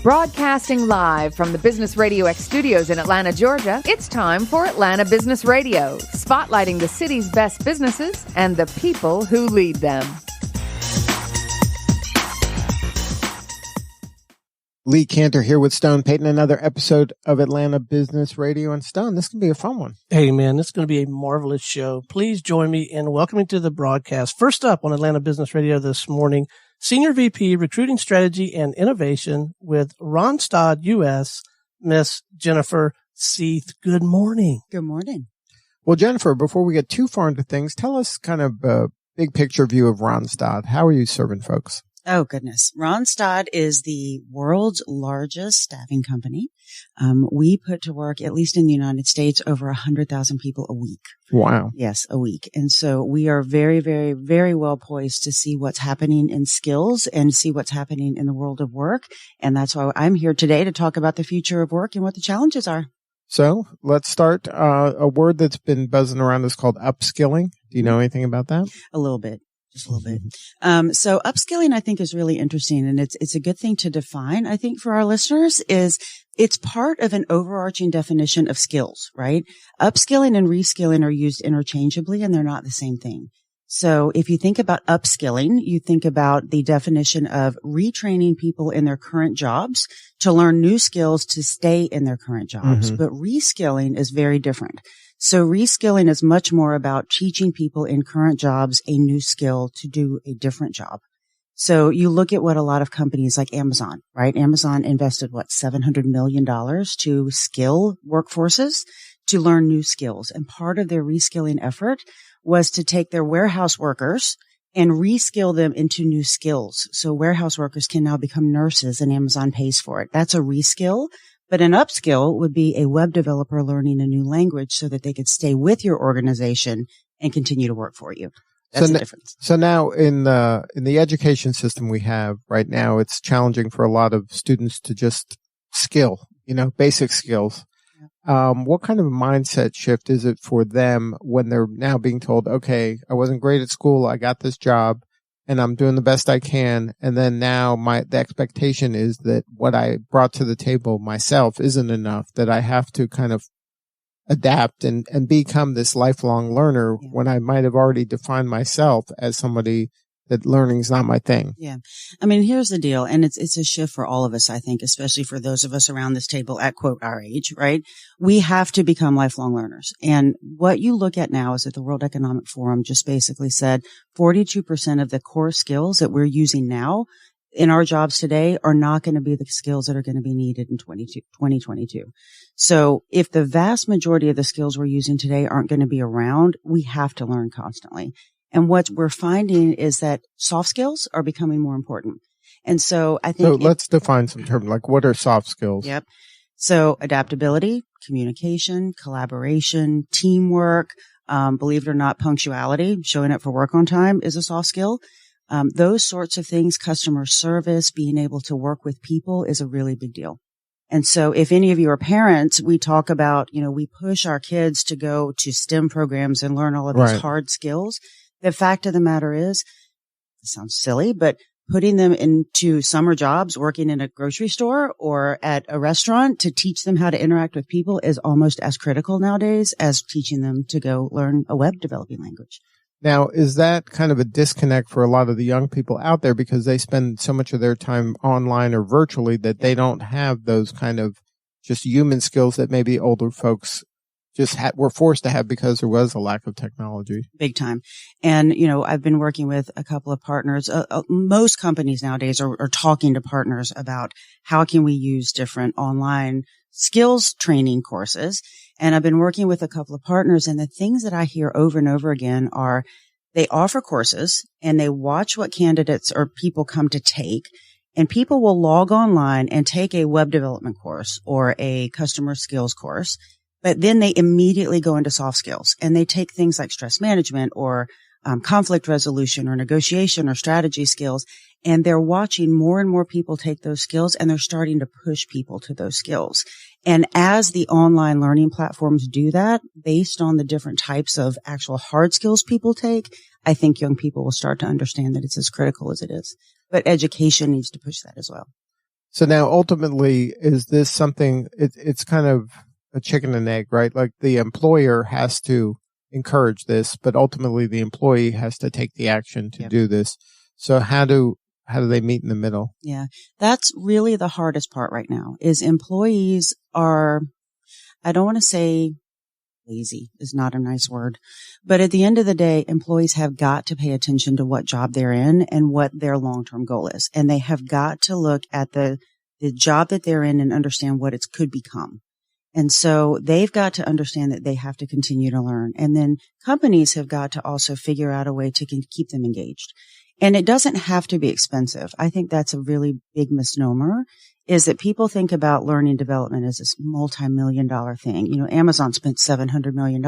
Broadcasting live from the Business RadioX studios in Atlanta, Georgia, it's time for Atlanta Business Radio, spotlighting the city's best businesses and the people who lead them. Lee Cantor here with Stone Payton, another episode of Atlanta Business Radio. And Stone, this can be a fun one. Hey, man, this is going to be a marvelous show. Please join me in welcoming to the broadcast. First up on Atlanta Business Radio this morning, Senior VP, Recruiting Strategy and Innovation with Randstad US, Miss Jennifer Seith. Good morning. Good morning. Well, Jennifer, before we get too far into things, tell us kind of a big picture view of Randstad. How are you serving folks? Oh, goodness. Randstad is the world's largest staffing company. We put to work, at least in the United States, over 100,000 people a week. Wow. Yes, a week. And so we are very, very, very well poised to see what's happening in skills and see what's happening in the world of work. And that's why I'm here today to talk about the future of work and what the challenges are. So let's start. A word that's been buzzing around is called upskilling. Do you know anything about that? A little bit. Just a little bit. So upskilling, I think, is really interesting, and it's a good thing to define. I think for our listeners is it's part of an overarching definition of skills, right? Upskilling and reskilling are used interchangeably, and they're not the same thing. So if you think about upskilling, you think about the definition of retraining people in their current jobs to learn new skills to stay in their current jobs. But reskilling is very different. So reskilling is much more about teaching people in current jobs a new skill to do a different job. So you look at what a lot of companies like Amazon, right? Amazon invested, $700 million to skill workforces to learn new skills. And part of their reskilling effort was to take their warehouse workers and reskill them into new skills. So warehouse workers can now become nurses and Amazon pays for it. That's a reskill. But an upskill would be a web developer learning a new language so that they could stay with your organization and continue to work for you. That's the difference. So now in the education system we have right now, it's challenging for a lot of students to just skill, basic skills. What kind of a mindset shift is it for them when they're now being told, okay, I wasn't great at school, I got this job, and I'm doing the best I can. And then now the expectation is that what I brought to the table myself isn't enough, that I have to kind of adapt and become this lifelong learner when I might have already defined myself as somebody that learning's not my thing. Yeah. I mean, here's the deal. And it's a shift for all of us, I think, especially for those of us around this table at quote our age, right? We have to become lifelong learners. And what you look at now is that the World Economic Forum just basically said 42% of the core skills that we're using now in our jobs today are not going to be the skills that are going to be needed in 2022. So if the vast majority of the skills we're using today aren't going to be around, we have to learn constantly. And what we're finding is that soft skills are becoming more important. And so I think— So let's define some terms, like what are soft skills? Yep. So adaptability, communication, collaboration, teamwork, believe it or not, punctuality, showing up for work on time is a soft skill. Those sorts of things, customer service, being able to work with people is a really big deal. And so if any of you are parents, we talk about, we push our kids to go to STEM programs and learn all of these hard skills. The fact of the matter is, it sounds silly, but putting them into summer jobs, working in a grocery store or at a restaurant to teach them how to interact with people is almost as critical nowadays as teaching them to go learn a web developing language. Now, is that kind of a disconnect for a lot of the young people out there because they spend so much of their time online or virtually that they don't have those kind of just human skills that maybe older folks just were forced to have because there was a lack of technology? Big time. And, I've been working with a couple of partners. Most companies nowadays are talking to partners about how can we use different online skills training courses. And I've been working with a couple of partners, and the things that I hear over and over again are they offer courses and they watch what candidates or people come to take. And people will log online and take a web development course or a customer skills course. But then they immediately go into soft skills and they take things like stress management or conflict resolution or negotiation or strategy skills. And they're watching more and more people take those skills and they're starting to push people to those skills. And as the online learning platforms do that, based on the different types of actual hard skills people take, I think young people will start to understand that it's as critical as it is. But education needs to push that as well. So now ultimately, is this something, it's kind of a chicken and egg, right? Like the employer has to encourage this, but ultimately the employee has to take the action to do this. So how do they meet in the middle? Yeah, that's really the hardest part right now is employees are, I don't want to say lazy is not a nice word, but at the end of the day, employees have got to pay attention to what job they're in and what their long-term goal is. And they have got to look at the job that they're in and understand what it could become. And so they've got to understand that they have to continue to learn. And then companies have got to also figure out a way to keep them engaged. And it doesn't have to be expensive. I think that's a really big misnomer, is that people think about learning development as this multi-million-dollar thing. You know, Amazon spent $700 million.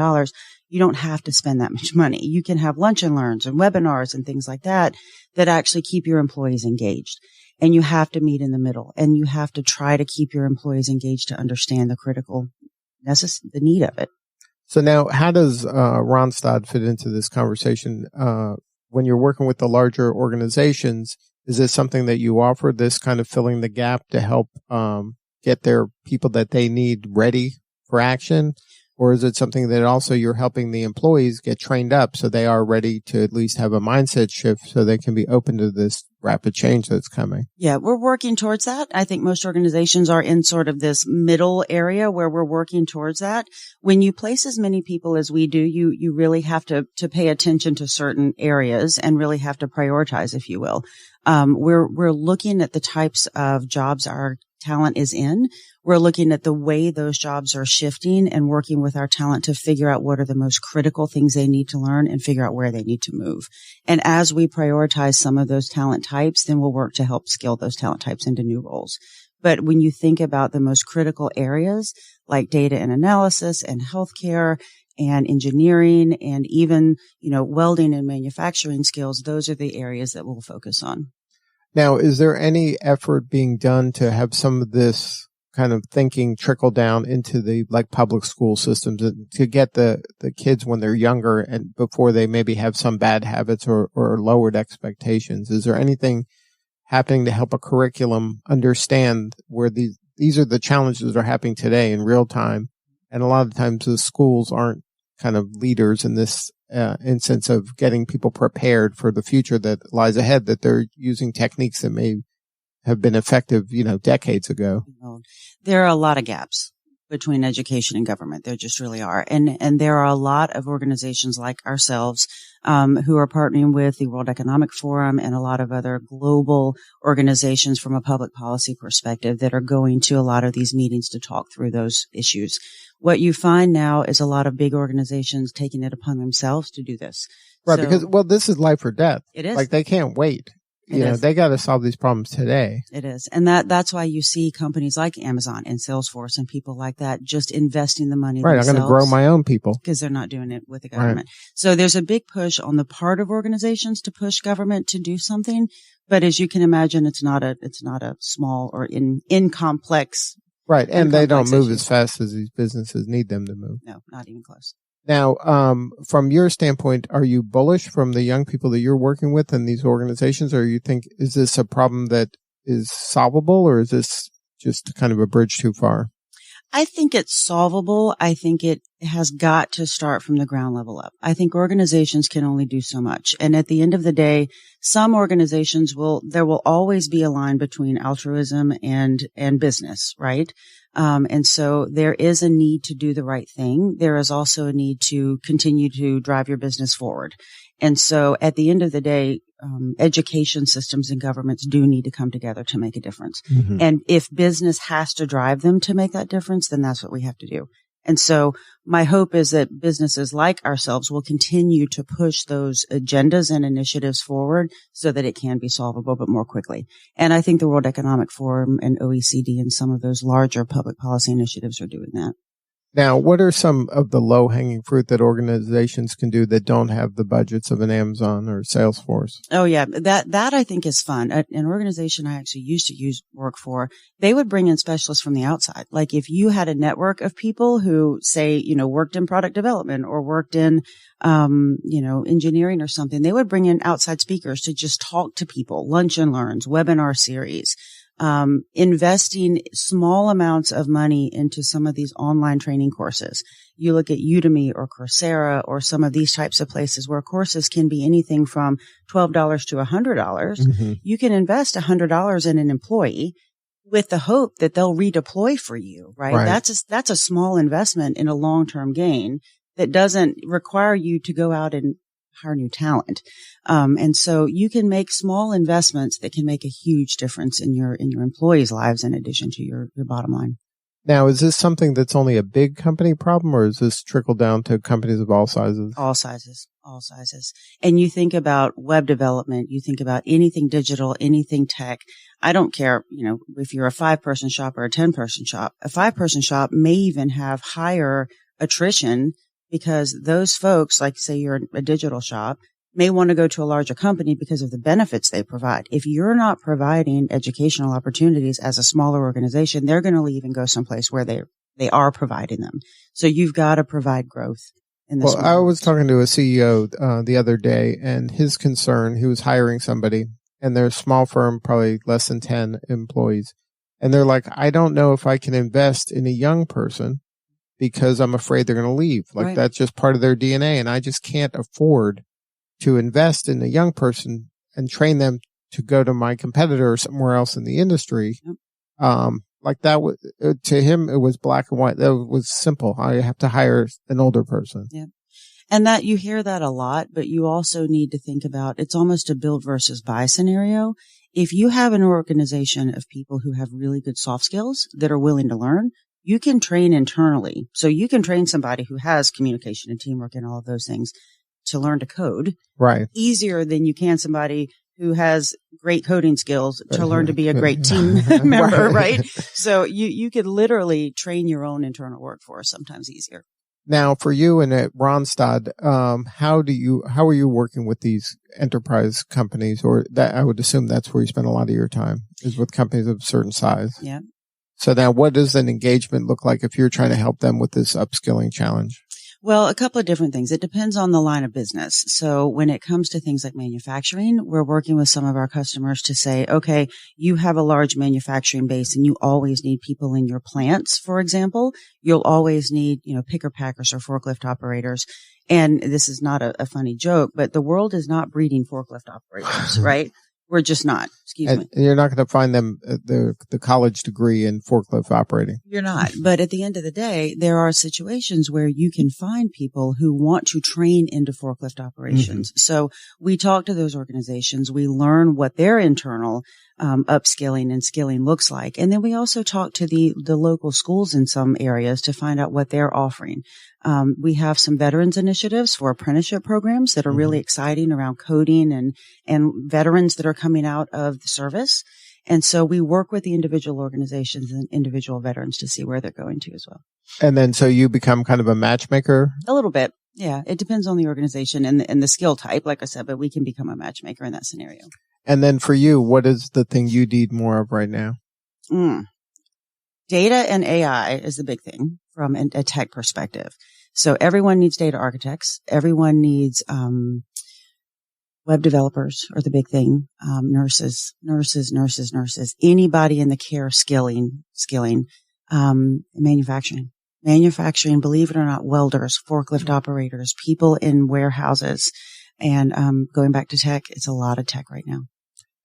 You don't have to spend that much money. You can have lunch and learns and webinars and things like that actually keep your employees engaged. And you have to meet in the middle, and you have to try to keep your employees engaged to understand the need of it. So now how does Randstad fit into this conversation? When you're working with the larger organizations, is this something that you offer, this kind of filling the gap to help get their people that they need ready for action? Or is it something that also you're helping the employees get trained up so they are ready to at least have a mindset shift so they can be open to this rapid change that's coming? Yeah, we're working towards that. I think most organizations are in sort of this middle area where we're working towards that. When you place as many people as we do, you really have to pay attention to certain areas and really have to prioritize, if you will. We're looking at the types of jobs our talent is in. We're looking at the way those jobs are shifting and working with our talent to figure out what are the most critical things they need to learn and figure out where they need to move. And as we prioritize some of those talent types, then we'll work to help skill those talent types into new roles. But when you think about the most critical areas like data and analysis and healthcare and engineering and even, welding and manufacturing skills, those are the areas that we'll focus on. Now, is there any effort being done to have some of this kind of thinking trickle down into the public school systems to get the kids when they're younger and before they maybe have some bad habits or lowered expectations? Is there anything happening to help a curriculum understand where these are the challenges that are happening today in real time? And a lot of times the schools aren't kind of leaders in this instance of getting people prepared for the future that lies ahead, that they're using techniques that may have been effective, decades ago. There are a lot of gaps between education and government. There just really are. And there are a lot of organizations like ourselves, who are partnering with the World Economic Forum and a lot of other global organizations from a public policy perspective that are going to a lot of these meetings to talk through those issues. What you find now is a lot of big organizations taking it upon themselves to do this. Right. Because this is life or death. It is. They can't wait. They got to solve these problems today. It is. And that's why you see companies like Amazon and Salesforce and people like that just investing the money themselves. I'm going to grow my own people. Because they're not doing it with the government. Right. So there's a big push on the part of organizations to push government to do something. But as you can imagine, it's not a small or in complex. Right. And they don't move as fast as these businesses need them to move. No, not even close. Now, from your standpoint, are you bullish from the young people that you're working with in these organizations, or you think, is this a problem that is solvable, or is this just kind of a bridge too far? I think it's solvable. I think it has got to start from the ground level up. I think organizations can only do so much. And at the end of the day, some organizations there will always be a line between altruism and business, right? And so there is a need to do the right thing. There is also a need to continue to drive your business forward. And so at the end of the day, education systems and governments do need to come together to make a difference. Mm-hmm. And if business has to drive them to make that difference, then that's what we have to do. And so my hope is that businesses like ourselves will continue to push those agendas and initiatives forward so that it can be solvable, but more quickly. And I think the World Economic Forum and OECD and some of those larger public policy initiatives are doing that. Now, what are some of the low-hanging fruit that organizations can do that don't have the budgets of an Amazon or Salesforce? Oh, yeah. That I think is fun. An organization I actually used to work for, they would bring in specialists from the outside. Like if you had a network of people who say, worked in product development or worked in, engineering or something, they would bring in outside speakers to just talk to people, lunch and learns, webinar series. investing small amounts of money into some of these online training courses. You look at Udemy or Coursera or some of these types of places where courses can be anything from $12 to $100. Mm-hmm. You can invest $100 in an employee with the hope that they'll redeploy for you, right? That's a small investment in a long-term gain that doesn't require you to go out and hire new talent. And so you can make small investments that can make a huge difference in your employees' lives in addition to your bottom line. Now, is this something that's only a big company problem, or is this trickle down to companies of all sizes? All sizes. And you think about web development, you think about anything digital, anything tech. I don't care, if you're a 5-person shop or a 10-person shop. A 5-person shop may even have higher attrition because those folks, like say you're a digital shop, may want to go to a larger company because of the benefits they provide. If you're not providing educational opportunities as a smaller organization, they're going to leave and go someplace where they are providing them. So you've got to provide growth in this. Well, I was talking to a CEO the other day, and his concern, he was hiring somebody, and they're a small firm, probably less than 10 employees. And they're like, I don't know if I can invest in a young person because I'm afraid they're going to leave. Like that's just part of their DNA. And I just can't afford to invest in a young person and train them to go to my competitor or somewhere else in the industry. Yep. Like that was, to him, it was black and white. That was simple. I have to hire an older person. Yeah. And that you hear that a lot, but you also need to think about it's almost a build versus buy scenario. If you have an organization of people who have really good soft skills that are willing to learn, you can train internally. So you can train somebody who has communication and teamwork and all of those things to learn to code easier than you can somebody who has great coding skills to learn to be a great team member, right? So you could literally train your own internal workforce sometimes easier. Now, for you and at Randstad, how are you working with these enterprise companies, or that I would assume that's where you spend a lot of your time is with companies of a certain size. Yeah. So now what does an engagement look like if you're trying to help them with this upskilling challenge? Well, a couple of different things. It depends on the line of business. So when it comes to things like manufacturing, we're working with some of our customers to say, okay, you have a large manufacturing base and you always need people in your plants, for example. You'll always need, picker packers or forklift operators. And this is not a funny joke, but the world is not breeding forklift operators, right? We're just not. Excuse me. And you're not going to find them the college degree in forklift operating. You're not. But at the end of the day, there are situations where you can find people who want to train into forklift operations. Mm-hmm. So we talk to those organizations. We learn what their internal upskilling and skilling looks like. And then we also talk to the local schools in some areas to find out what they're offering. We have some veterans initiatives for apprenticeship programs that are really exciting around coding and veterans that are coming out of the service. And so we work with the individual organizations and individual veterans to see where they're going to as well. And then so you become kind of a matchmaker? A little bit. Yeah. It depends on the organization and the skill type, like I said, but we can become a matchmaker in that scenario. And then for you, what is the thing you need more of right now? Data and AI is the big thing from a tech perspective. So everyone needs data architects. Everyone needs web developers are the big thing. Nurses. Anybody in the care skilling. Manufacturing, believe it or not, welders, forklift operators, people in warehouses. And going back to tech, it's a lot of tech right now.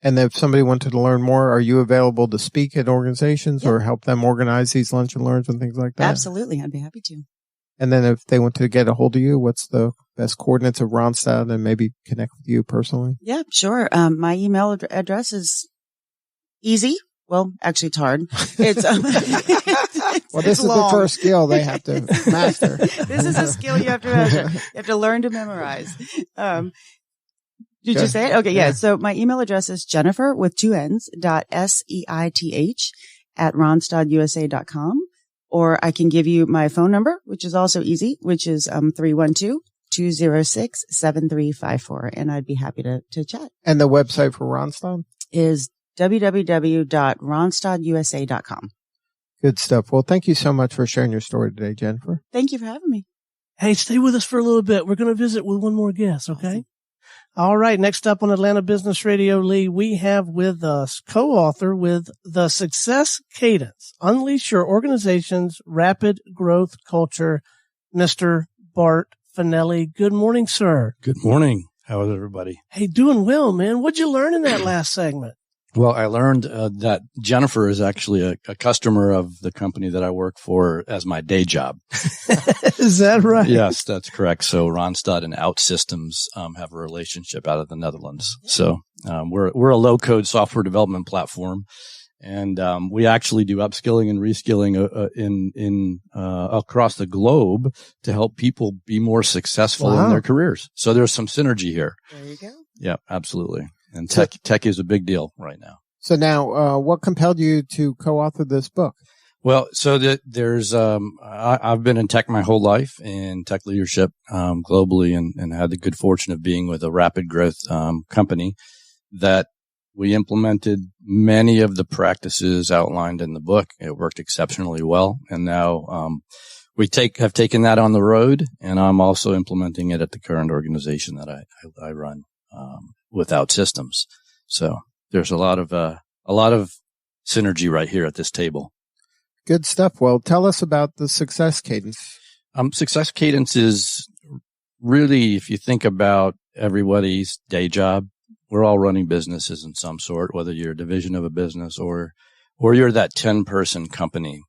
And if somebody wanted to learn more, are you available to speak at organizations or help them organize these lunch and learns and things like that? Absolutely. I'd be happy to. And then if they want to get a hold of you, what's the best coordinates of Randstad and maybe connect with you personally? Yeah, sure. My email address is easy. Well, actually, it's hard. It's well, this is the first skill they have to master. This is a skill you have to master. You have to learn to memorize. Did you say it? Okay, yeah. So my email address is Jennifer with 2 N's .seith @randstadusa.com. Or I can give you my phone number, which is also easy, which is 312-206-7354. And I'd be happy to chat. And the website for Randstad is www.randstadusa.com. Good stuff. Well, thank you so much for sharing your story today, Jennifer. Thank you for having me. Hey, stay with us for a little bit. We're going to visit with one more guest, okay? All right. Next up on Atlanta Business Radio, Lee, we have with us co-author with The Success Cadence, Unleash Your Organization's Rapid Growth Culture, Mr. Bart Fanelli. Good morning, sir. Good morning. How is everybody? Hey, doing well, man. What'd you learn in that last segment? Well, I learned that Jennifer is actually a customer of the company that I work for as my day job. Is that right? Yes, that's correct. So Randstad and OutSystems have a relationship out of the Netherlands. So we're a low-code software development platform, and we actually do upskilling and reskilling in across the globe to help people be more successful in their careers. So there's some synergy here. There you go. Yeah, absolutely. And tech is a big deal right now. So now, what compelled you to co-author this book? Well, so there's, I've been in tech my whole life, in tech leadership, globally, and had the good fortune of being with a rapid growth, company that we implemented many of the practices outlined in the book. It worked exceptionally well. And now, we have taken that on the road, and I'm also implementing it at the current organization that I run, with OutSystems. So there's a lot of synergy right here at this table. Good stuff. Well, tell us about the Success Cadence. Success Cadence is really, if you think about everybody's day job, we're all running businesses in some sort, whether you're a division of a business or you're that 10-person company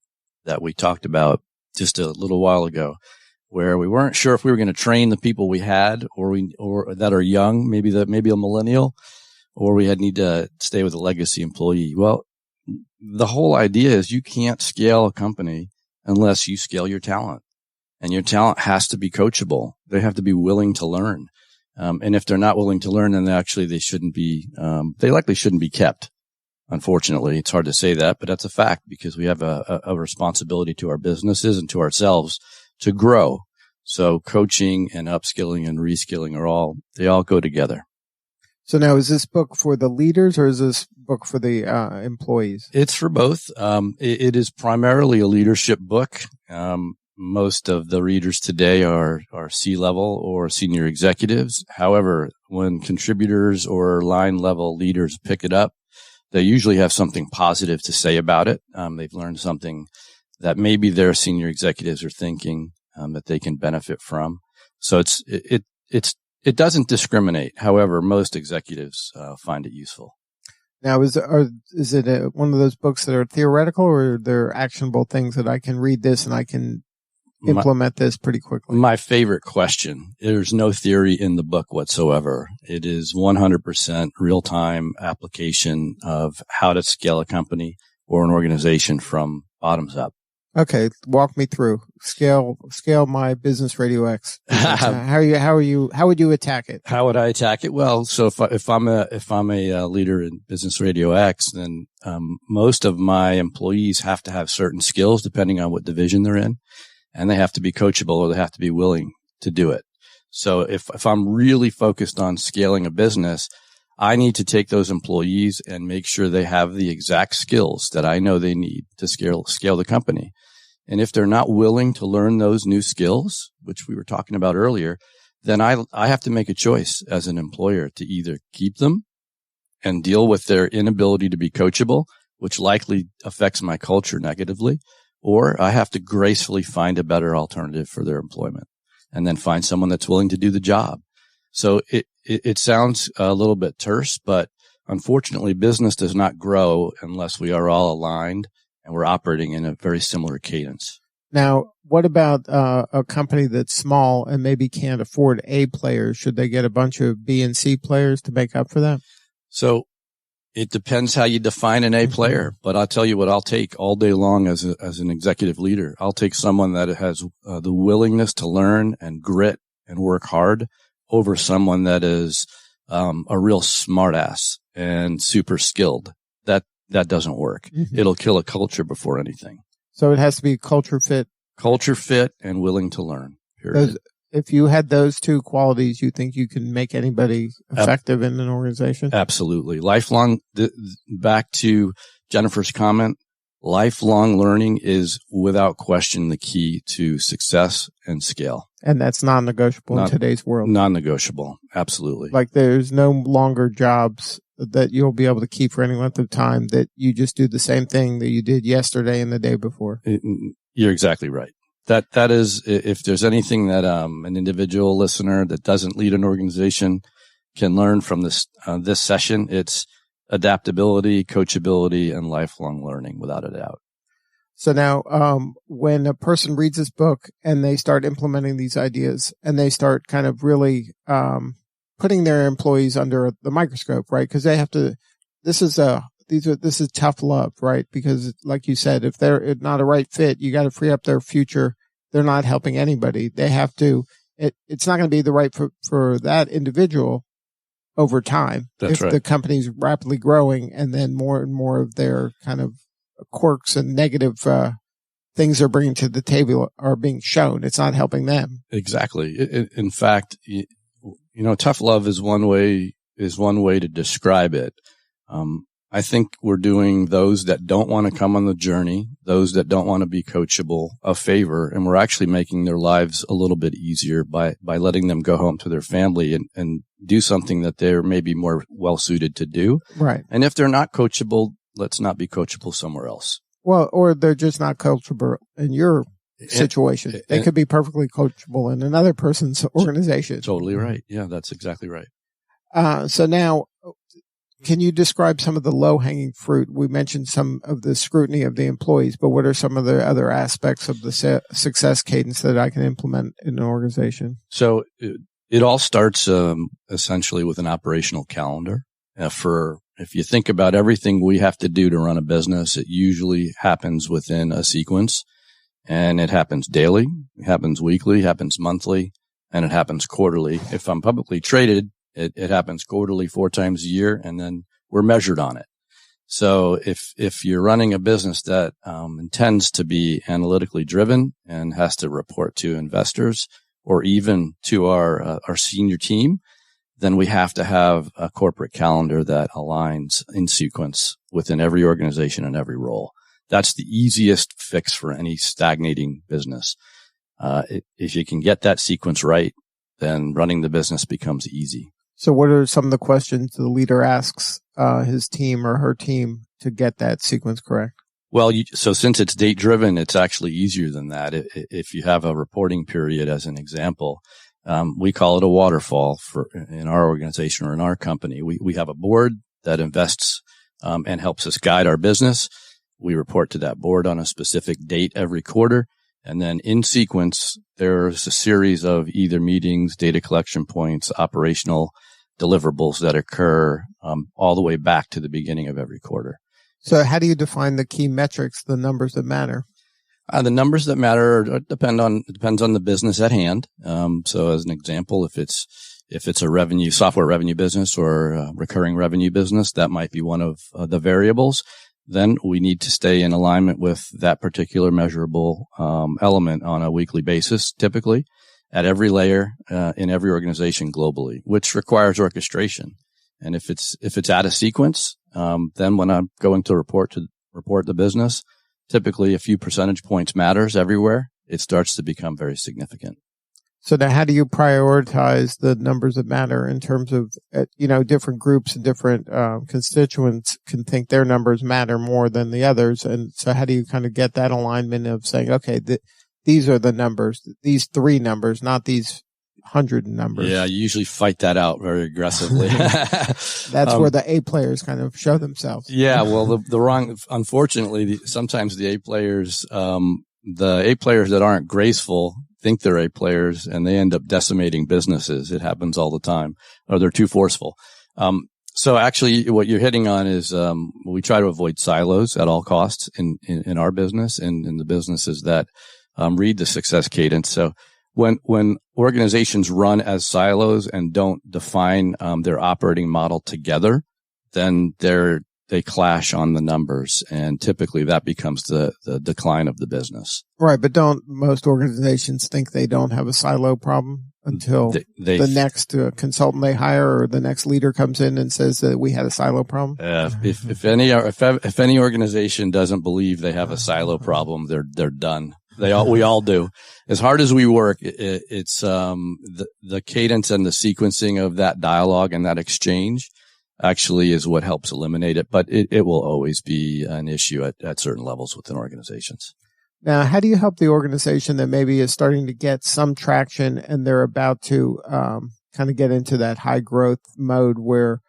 that we talked about just a little while ago, where we weren't sure if we were going to train the people we had or that are young, maybe a millennial, or we need to stay with a legacy employee. Well, the whole idea is you can't scale a company unless you scale your talent, and your talent has to be coachable. They have to be willing to learn. And if they're not willing to learn, then they shouldn't be, they likely shouldn't be kept. Unfortunately, it's hard to say that, but that's a fact, because we have a responsibility to our businesses and to ourselves to grow. So coaching and upskilling and reskilling they all go together. So now, is this book for the leaders or is this book for the employees? It's for both. It is primarily a leadership book. Most of the readers today are C-level or senior executives. However, when contributors or line level leaders pick it up, they usually have something positive to say about it. They've learned something that maybe their senior executives are thinking that they can benefit from. So it doesn't discriminate. However, most executives find it useful. Now, is it one of those books that are theoretical, or are there actionable things that I can read this and I can implement this pretty quickly? My favorite question. There's no theory in the book whatsoever. It is 100% real-time application of how to scale a company or an organization from bottoms up. Okay, walk me through. Scale my Business RadioX. How would you attack it? How would I attack it? Well, so if I'm a leader in Business RadioX, then most of my employees have to have certain skills depending on what division they're in, and they have to be coachable, or they have to be willing to do it. So if I'm really focused on scaling a business, I need to take those employees and make sure they have the exact skills that I know they need to scale the company. And if they're not willing to learn those new skills, which we were talking about earlier, then I have to make a choice as an employer to either keep them and deal with their inability to be coachable, which likely affects my culture negatively, or I have to gracefully find a better alternative for their employment and then find someone that's willing to do the job. So it sounds a little bit terse, but unfortunately, business does not grow unless we are all aligned and we're operating in a very similar cadence. Now, what about a company that's small and maybe can't afford A players? Should they get a bunch of B and C players to make up for that? So it depends how you define an A player, but I'll tell you what I'll take all day long as an executive leader. I'll take someone that has the willingness to learn and grit and work hard over someone that is a real smartass and super skilled. That doesn't work. Mm-hmm. It'll kill a culture before anything. So it has to be culture fit and willing to learn. Period. If you had those two qualities, you think you can make anybody effective in an organization? Absolutely. Lifelong, back to Jennifer's comment, lifelong learning is without question the key to success and scale. And that's non-negotiable in today's world. Non-negotiable. Absolutely. Like there's no longer jobs that you'll be able to keep for any length of time, that you just do the same thing that you did yesterday and the day before. You're exactly right. That is, if there's anything that an individual listener that doesn't lead an organization can learn from this session, it's adaptability, coachability, and lifelong learning, without a doubt. So now, when a person reads this book and they start implementing these ideas and they start kind of really putting their employees under the microscope, right? Because they have to. This is tough love, right? Because, like you said, if they're not a right fit, you got to free up their future. They're not helping anybody. They have to. It's not going to be the right for that individual over time. That's if right. The company's rapidly growing, and then more and more of their kind of quirks and negative things they're bringing to the table are being shown. It's not helping them. Exactly. In fact, tough love is one way to describe it. I think we're doing those that don't want to come on the journey, those that don't want to be coachable, a favor, and we're actually making their lives a little bit easier by letting them go home to their family and do something that they're maybe more well suited to do. Right. And if they're not coachable, let's not be coachable somewhere else. Well, or they're just not coachable in your situation. They could be perfectly coachable in another person's organization. Totally right. Yeah, that's exactly right. So now, can you describe some of the low-hanging fruit? We mentioned some of the scrutiny of the employees, but what are some of the other aspects of the success cadence that I can implement in an organization? So it all starts essentially with an operational calendar. If you think about everything we have to do to run a business, it usually happens within a sequence, and it happens daily, it happens weekly, it happens monthly, and it happens quarterly. If I'm publicly traded, it happens quarterly 4 times a year, and then we're measured on it. So if you're running a business that intends to be analytically driven and has to report to investors or even to our senior team, then we have to have a corporate calendar that aligns in sequence within every organization and every role. That's the easiest fix for any stagnating business. If you can get that sequence right, then running the business becomes easy. So what are some of the questions the leader asks his team or her team to get that sequence correct? Well, so since it's date driven, it's actually easier than that. If you have a reporting period, as an example, we call it a waterfall in our organization or in our company. We have a board that invests and helps us guide our business. We report to that board on a specific date every quarter. And then in sequence, there's a series of either meetings, data collection points, operational deliverables that occur all the way back to the beginning of every quarter. So how do you define the key metrics, the numbers that matter? The numbers that matter depends on the business at hand. So as an example, if it's a software revenue business or a recurring revenue business, that might be one of the variables. Then we need to stay in alignment with that particular measurable element on a weekly basis, typically at every layer in every organization globally, which requires orchestration. And if it's out of sequence, then when I'm going to report the business, typically a few percentage points matters everywhere. It starts to become very significant. So now how do you prioritize the numbers that matter in terms of, different groups and different constituents can think their numbers matter more than the others. And so how do you kind of get that alignment of saying, okay, these are the numbers, these 3 numbers, not these 100 numbers? Yeah, you usually fight that out very aggressively. That's where the A players kind of show themselves. Yeah, well, unfortunately, sometimes the A players that aren't graceful think they're A players and they end up decimating businesses. It happens all the time, or they're too forceful. So actually what you're hitting on is, we try to avoid silos at all costs in our business and in the businesses that, read the success cadence. So when organizations run as silos and don't define, their operating model together, then they clash on the numbers, and typically that becomes the decline of the business. Right, but don't most organizations think they don't have a silo problem? until the next consultant they hire or the next leader comes in and says that we had a silo problem? If any organization doesn't believe they have a silo problem, they're done. We all do. As hard as we work, it's the cadence and the sequencing of that dialogue and that exchange actually is what helps eliminate it. But it will always be an issue at certain levels within organizations. Now, how do you help the organization that maybe is starting to get some traction and they're about to kind of get into that high growth mode where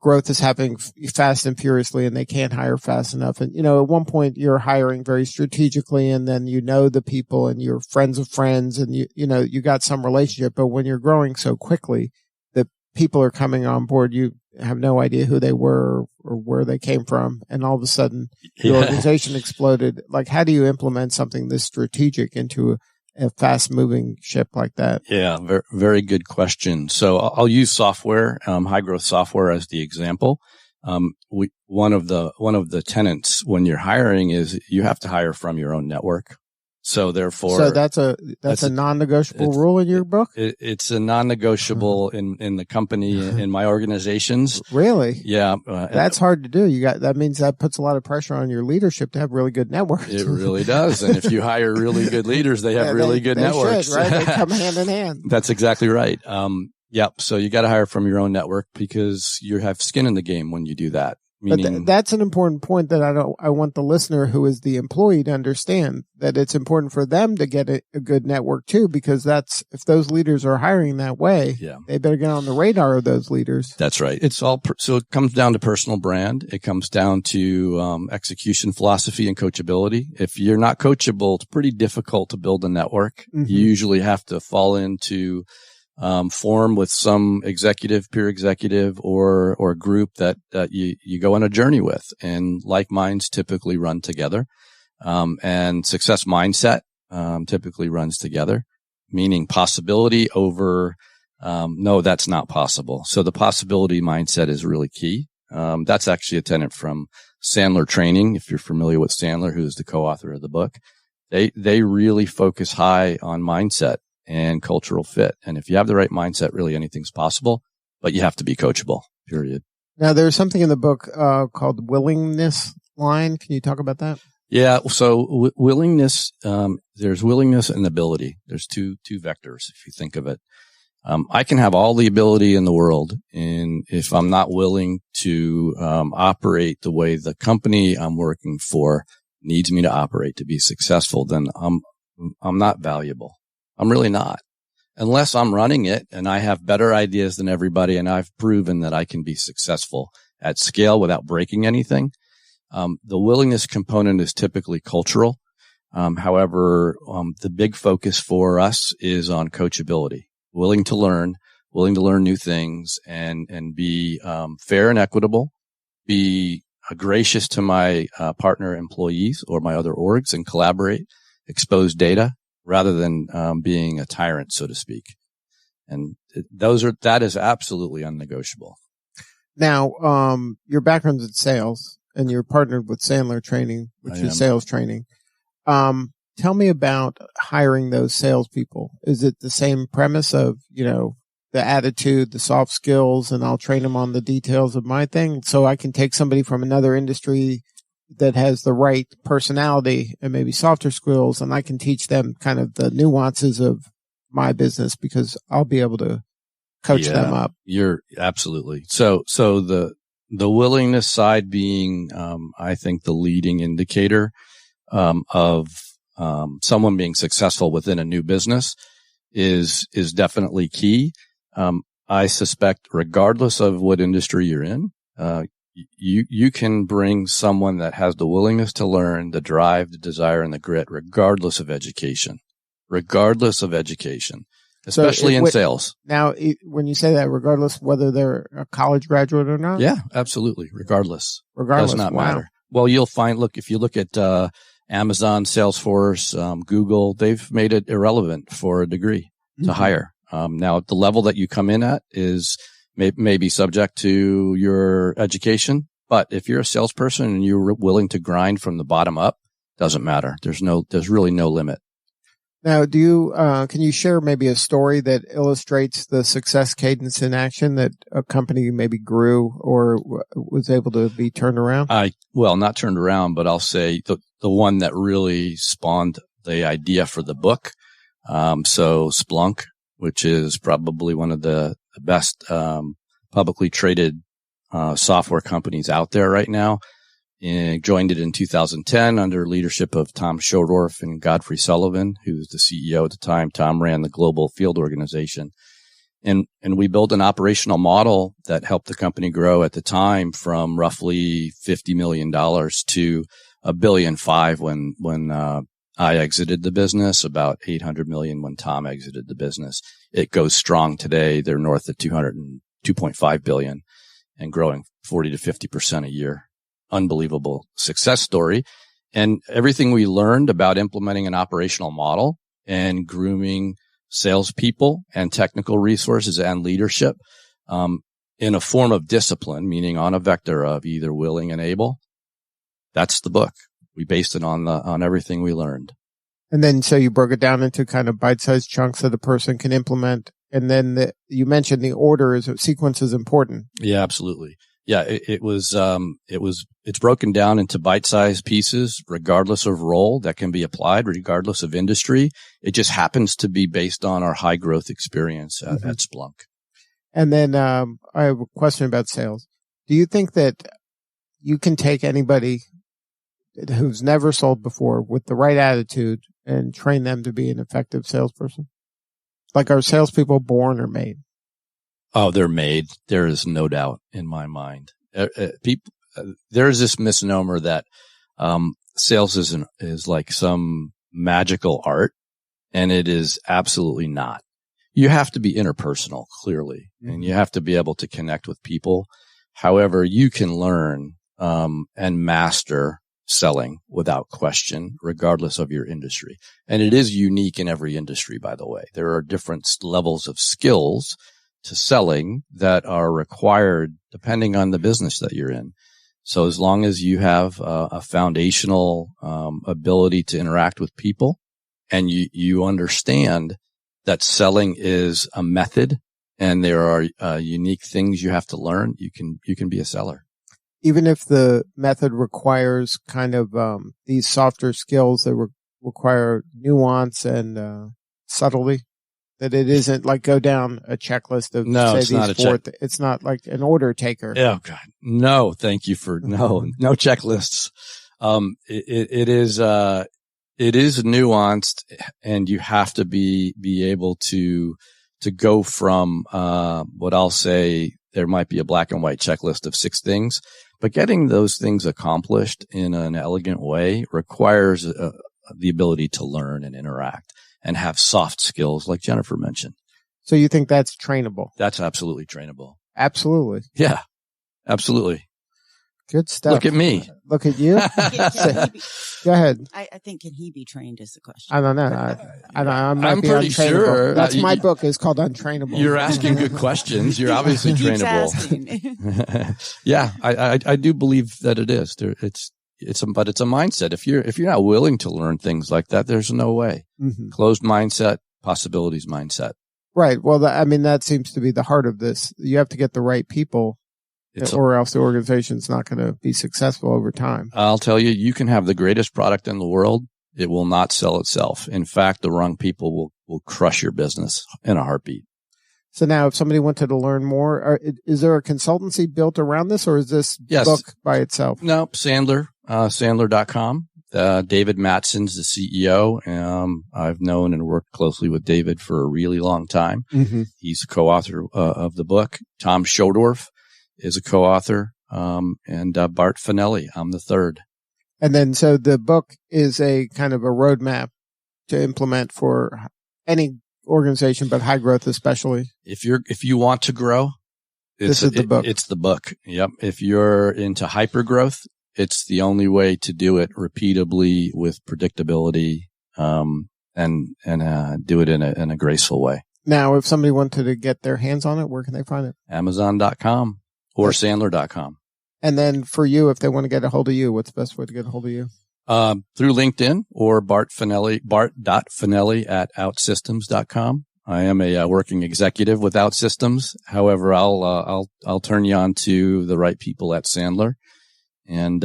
growth is happening fast and furiously and they can't hire fast enough? And, at one point you're hiring very strategically and then the people and you're friends of friends and you got some relationship. But when you're growing so quickly that people are coming on board, you have no idea who they were or where they came from. And all of a sudden the organization exploded. Like, how do you implement something this strategic into a fast moving ship like that? Yeah. Very, very good question. So I'll use software, high growth software as the example. One of the tenets when you're hiring is you have to hire from your own network. So therefore, that's a non-negotiable rule in your book? It's a non-negotiable in the company, in my organizations. Really? Yeah. That's hard to do. That means that puts a lot of pressure on your leadership to have really good networks. It really does. And if you hire really good leaders, they have really good networks. Should, right? They come hand in hand. That's exactly right. Yep. So you got to hire from your own network because you have skin in the game when you do that. But that's an important point that I want the listener who is the employee to understand, that it's important for them to get a good network too, because if those leaders are hiring that way, they better get on the radar of those leaders. That's right. It's all, so it comes down to personal brand. It comes down to, execution philosophy and coachability. If you're not coachable, it's pretty difficult to build a network. Mm-hmm. You usually have to fall into form with some peer executive or group that you go on a journey with, and like minds typically run together. And success mindset, typically runs together, meaning possibility over, no, that's not possible. So the possibility mindset is really key. That's actually a tenet from Sandler Training. If you're familiar with Sandler, who's the co-author of the book, they really focus high on mindset and cultural fit. And if you have the right mindset, really anything's possible, but you have to be coachable, period. Now, there's something in the book called willingness line. Can you talk about that? Yeah. So willingness, there's willingness and ability. There's two vectors, if you think of it. I can have all the ability in the world, and if I'm not willing to operate the way the company I'm working for needs me to operate to be successful, then I'm not valuable. I'm really not. Unless I'm running it and I have better ideas than everybody and I've proven that I can be successful at scale without breaking anything. The willingness component is typically cultural. However, the big focus for us is on coachability, willing to learn new things and be fair and equitable, be gracious to my partner employees or my other orgs and collaborate, expose data, rather than being a tyrant, so to speak. And that is absolutely unnegotiable. Now, your background's in sales and you're partnered with Sandler Training, which is sales training. Tell me about hiring those salespeople. Is it the same premise of, the attitude, the soft skills, and I'll train them on the details of my thing, so I can take somebody from another industry that has the right personality and maybe softer skills, and I can teach them kind of the nuances of my business because I'll be able to coach them up. You're absolutely. So the willingness side being, I think the leading indicator, of, someone being successful within a new business is definitely key. I suspect regardless of what industry you're in, you can bring someone that has the willingness to learn, the drive, the desire, and the grit, regardless of education, especially in sales. Now, when you say that, regardless whether they're a college graduate or not? Yeah, absolutely. Regardless. Does not matter. Well, you'll find, if you look at Amazon, Salesforce, Google, they've made it irrelevant for a degree to hire. Now, the level that you come in at is may be subject to your education, but if you're a salesperson and you're willing to grind from the bottom up, doesn't matter. There's really no limit. Now, can you share maybe a story that illustrates the success cadence in action that a company maybe grew or was able to be turned around? Well, not turned around, but I'll say the one that really spawned the idea for the book. So Splunk, which is probably one of the best, publicly traded, software companies out there right now. And joined it in 2010 under leadership of Tom Schodorf and Godfrey Sullivan, who was the CEO at the time. Tom ran the global field organization. And we built an operational model that helped the company grow at the time from roughly $50 million to $1.5 billion when I exited the business, about $800 million when Tom exited the business. It goes strong today. They're north of $2.5 billion and growing 40 to 50% a year. Unbelievable success story. And everything we learned about implementing an operational model and grooming salespeople and technical resources and leadership, in a form of discipline, meaning on a vector of either willing and able. That's the book. We based it on everything we learned. And then, so you broke it down into kind of bite-sized chunks that the person can implement. And then you mentioned the sequence is important. Yeah, absolutely. Yeah, it's broken down into bite-sized pieces, regardless of role that can be applied, regardless of industry. It just happens to be based on our high growth experience at Splunk. And then, I have a question about sales. Do you think that you can take anybody who's never sold before with the right attitude and train them to be an effective salesperson? Like, are salespeople born or made? Oh, they're made. There is no doubt in my mind. There's this misnomer that sales is like some magical art, and it is absolutely not. You have to be interpersonal, clearly, and you have to be able to connect with people. However, you can learn and master selling without question, regardless of your industry. And it is unique in every industry, by the way. There are different levels of skills to selling that are required depending on the business that you're in. So as long as you have a foundational ability to interact with people and you understand that selling is a method and there are unique things you have to learn, you can be a seller. Even if the method requires kind of these softer skills that require nuance and subtlety? That it isn't like go down a checklist of it's not it's not like an order taker. Oh God, no! Thank you for no checklists. It is nuanced, and you have to be able to go from what I'll say. There might be a black and white checklist of 6 things, but getting those things accomplished in an elegant way requires the ability to learn and interact and have soft skills like Jennifer mentioned. So you think that's trainable? That's absolutely trainable. Absolutely. Yeah, absolutely. Good stuff. Look at me. Look at you. Go ahead. I think, can he be trained is the question. I don't know. I'm pretty sure. That's my book is called Untrainable. You're asking good questions. You're obviously trainable. Yeah, I do believe that it is. But it's a mindset. If you're not willing to learn things like that, there's no way. Mm-hmm. Closed mindset, possibilities mindset. Right. Well, that seems to be the heart of this. You have to get the right people, or else the organization's not going to be successful over time. I'll tell you, you can have the greatest product in the world. It will not sell itself. In fact, the wrong people will crush your business in a heartbeat. So now if somebody wanted to learn more, is there a consultancy built around this, or is this book by itself? No, Sandler.com. David Matson's the CEO. I've known and worked closely with David for a really long time. Mm-hmm. He's a co-author of the book. Tom Schodorf is a co-author, and Bart Fanelli. I'm the third. And then, so the book is a kind of a roadmap to implement for any organization, but high growth especially. If you want to grow, this is the book. It's the book. Yep. If you're into hyper growth, it's the only way to do it repeatably with predictability, and do it in a graceful way. Now, if somebody wanted to get their hands on it, where can they find it? Amazon.com or Sandler.com. And then for you, if they want to get a hold of you, what's the best way to get a hold of you? Through LinkedIn or bart.fanelli at outsystems.com. I am a working executive with OutSystems. However, I'll turn you on to the right people at Sandler, and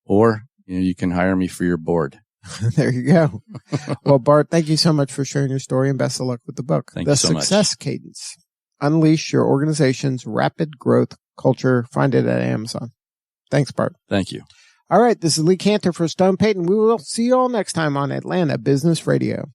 or you can hire me for your board. There you go. Well, Bart, thank you so much for sharing your story, and best of luck with the book. Thank you so much. The Success Cadence. Unleash your organization's rapid growth culture. Find it at Amazon. Thanks, Bart. Thank you. All right, this is Lee Cantor for Stone Payton. We will see you all next time on Atlanta Business Radio.